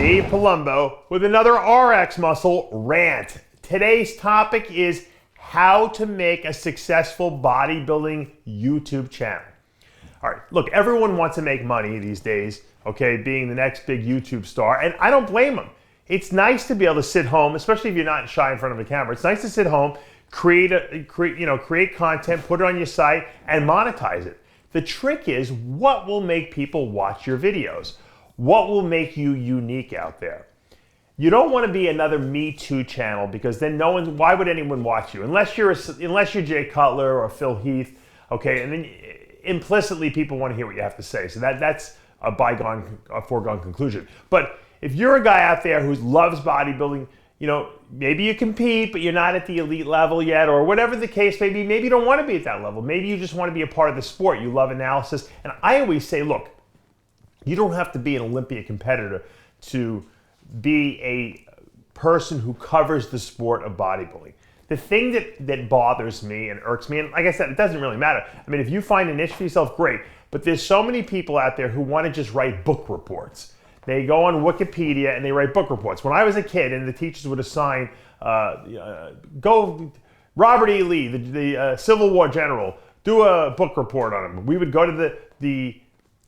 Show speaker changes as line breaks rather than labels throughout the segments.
me, Palumbo, with another RX Muscle rant. Today's topic is how to make a successful bodybuilding YouTube channel. All right, look, everyone wants to make money these days, okay, being the next big YouTube star, and I don't blame them. It's nice to be able to sit home, especially if you're not shy in front of a camera. It's nice to sit home, create content, put it on your site, and monetize it. The trick is, what will make people watch your videos? What will make you unique out there? You don't want to be another Me Too channel, because then why would anyone watch you? Unless you're Jay Cutler or Phil Heath, okay, and then implicitly people want to hear what you have to say. So that's a foregone conclusion. But if you're a guy out there who loves bodybuilding, maybe you compete, but you're not at the elite level yet, or whatever the case may be, maybe you don't want to be at that level. Maybe you just want to be a part of the sport. You love analysis. And I always say, look, you don't have to be an Olympia competitor to be a person who covers the sport of bodybuilding. The thing that bothers me and irks me, and like I said, it doesn't really matter. I mean, if you find a niche for yourself, great. But there's so many people out there who want to just write book reports. They go on Wikipedia and they write book reports. When I was a kid and the teachers would assign, go Robert E. Lee, the Civil War general, do a book report on him. We would go to the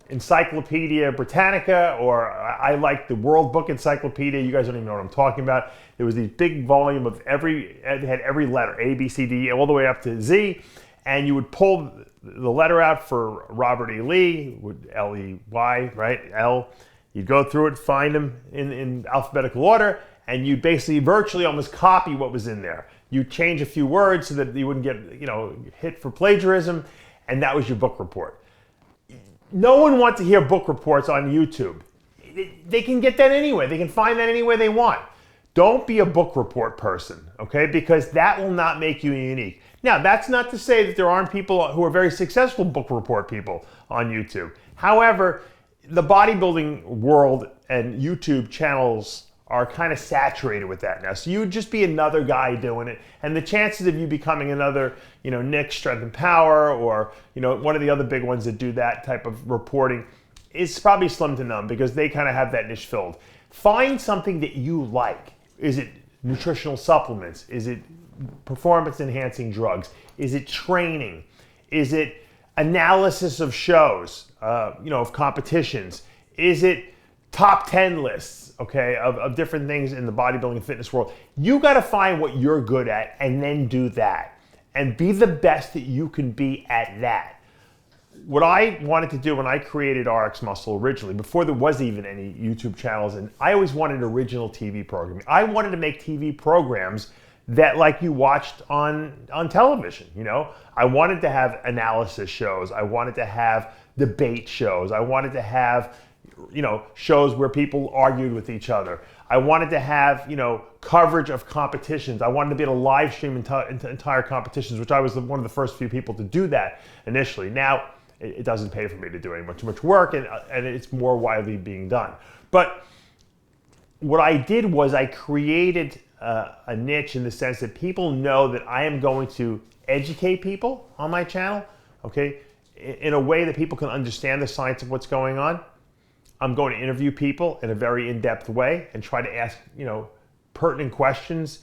Encyclopedia Britannica, or I like the World Book Encyclopedia. You guys don't even know what I'm talking about. There was this big volume of it had every letter, A, B, C, D, all the way up to Z, and you would pull the letter out for Robert E. Lee, L-E-Y, right, L. You'd go through it, find them in alphabetical order, and you'd basically virtually almost copy what was in there. You'd change a few words so that you wouldn't get hit for plagiarism, and that was your book report. No one wants to hear book reports on YouTube. They can get that anyway. They can find that any way they want. Don't be a book report person, okay? Because that will not make you unique. Now, that's not to say that there aren't people who are very successful book report people on YouTube. However, the bodybuilding world and YouTube channels are kind of saturated with that now. So you would just be another guy doing it. And the chances of you becoming another, Nick Strength and Power, or, one of the other big ones that do that type of reporting is probably slim to none, because they kind of have that niche filled. Find something that you like. Is it nutritional supplements? Is it performance enhancing drugs? Is it training? Is it analysis of shows, of competitions? Is it top 10 lists, okay, of different things in the bodybuilding and fitness world? You got to find what you're good at and then do that. And be the best that you can be at that. What I wanted to do when I created RX Muscle originally, before there was even any YouTube channels, and I always wanted original TV programming. I wanted to make TV programs that like you watched on television, I wanted to have analysis shows. I wanted to have debate shows. I wanted to have shows where people argued with each other. I wanted to have, coverage of competitions. I wanted to be able to live stream entire competitions, which I was one of the first few people to do that initially. Now, it doesn't pay for me to do any much work, and it's more widely being done. But what I did was I created a niche in the sense that people know that I am going to educate people on my channel, okay, in a way that people can understand the science of what's going on. I'm going to interview people in a very in-depth way and try to ask, pertinent questions,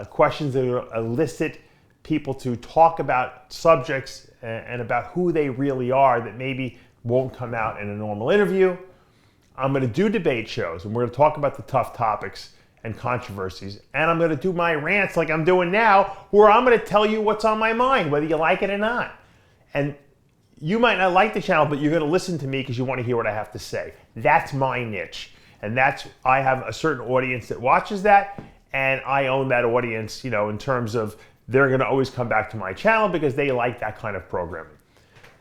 questions that will elicit people to talk about subjects and about who they really are that maybe won't come out in a normal interview. I'm going to do debate shows, and we're going to talk about the tough topics and controversies. And I'm going to do my rants like I'm doing now, where I'm going to tell you what's on my mind, whether you like it or not. And you might not like the channel, but you're going to listen to me because you want to hear what I have to say. That's my niche. And I have a certain audience that watches that, and I own that audience, in terms of they're going to always come back to my channel because they like that kind of programming.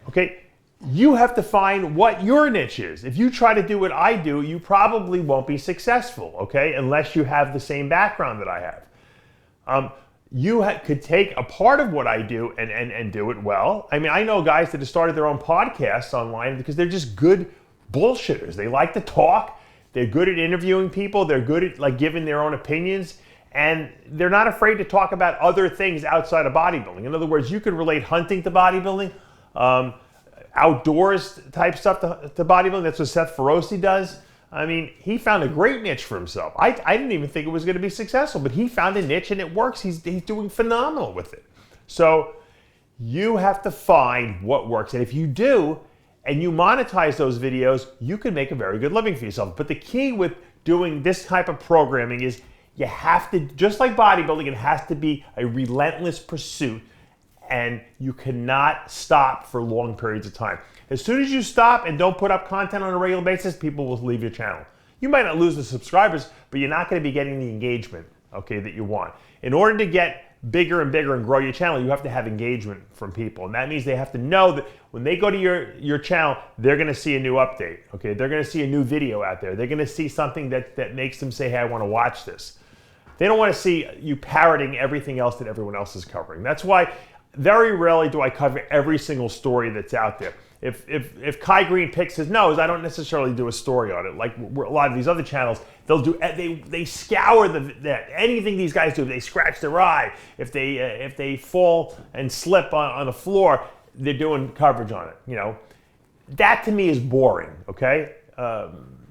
Okay? You have to find what your niche is. If you try to do what I do, you probably won't be successful, okay? Unless you have the same background that I have. You could take a part of what I do and do it well. I mean, I know guys that have started their own podcasts online because they're just good bullshitters. They like to talk. They're good at interviewing people. They're good at giving their own opinions. And they're not afraid to talk about other things outside of bodybuilding. In other words, you could relate hunting to bodybuilding, outdoors type stuff to bodybuilding. That's what Seth Feroce does. I mean, he found a great niche for himself. I didn't even think it was going to be successful, but he found a niche and it works. He's doing phenomenal with it. So you have to find what works. And if you do, and you monetize those videos, you can make a very good living for yourself. But the key with doing this type of programming is you have to, just like bodybuilding, it has to be a relentless pursuit, and you cannot stop for long periods of time. As soon as you stop and don't put up content on a regular basis, people will leave your channel. You might not lose the subscribers, but you're not going to be getting the engagement, okay, that you want. In order to get bigger and bigger and grow your channel, you have to have engagement from people. And that means they have to know that when they go to your channel, they're going to see a new update, okay? They're going to see a new video out there. They're going to see something that makes them say, hey, I want to watch this. They don't want to see you parroting everything else that everyone else is covering. That's why very rarely do I cover every single story that's out there. If Kai Green picks his nose, I don't necessarily do a story on it. Like a lot of these other channels, they'll do. They scour anything these guys do. If they scratch their eye, if they fall and slip on the floor, they're doing coverage on it. You know, that to me is boring. Okay,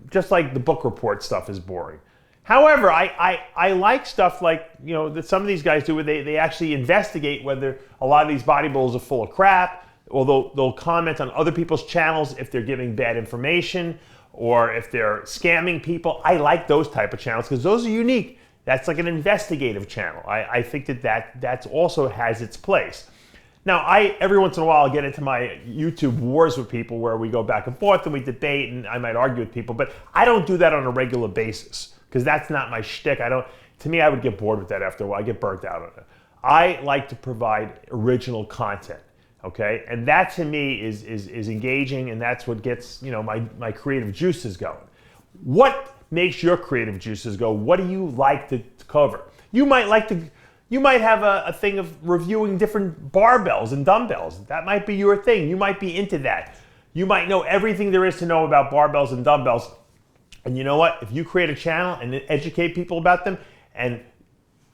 just like the book report stuff is boring. However, I like stuff like, you know, that some of these guys do where they actually investigate whether a lot of these bodybuilders are full of crap, or they'll comment on other people's channels if they're giving bad information or if they're scamming people. I like those type of channels because those are unique. That's like an investigative channel. I think that also has its place. Now, every once in a while I'll get into my YouTube wars with people where we go back and forth and we debate and I might argue with people, but I don't do that on a regular basis because that's not my shtick. To me, I would get bored with that after a while. I get burnt out on it. I like to provide original content, okay? And that to me is engaging, and that's what gets, you know, my creative juices going. What makes your creative juices go? What do you like to cover? You might have a thing of reviewing different barbells and dumbbells. That might be your thing. You might be into that. You might know everything there is to know about barbells and dumbbells. And you know what? If you create a channel and educate people about them and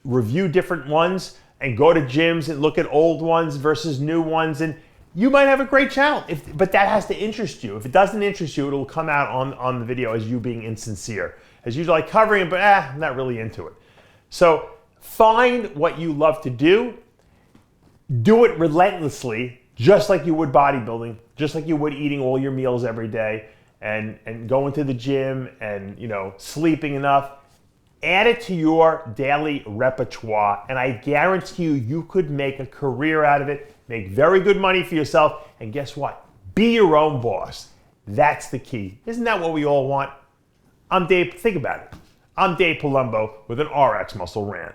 review different ones and go to gyms and look at old ones versus new ones, and you might have a great channel. But that has to interest you. If it doesn't interest you, it'll come out on the video as you being insincere. As you like covering it, but I'm not really into it. So find what you love to do. Do it relentlessly, just like you would bodybuilding, just like you would eating all your meals every day, and going to the gym and, you know, sleeping enough. Add it to your daily repertoire, and I guarantee you could make a career out of it, make very good money for yourself, and guess what? Be your own boss. That's the key. Isn't that what we all want? I'm Dave. Think about it. I'm Dave Palumbo with an RX Muscle Rant.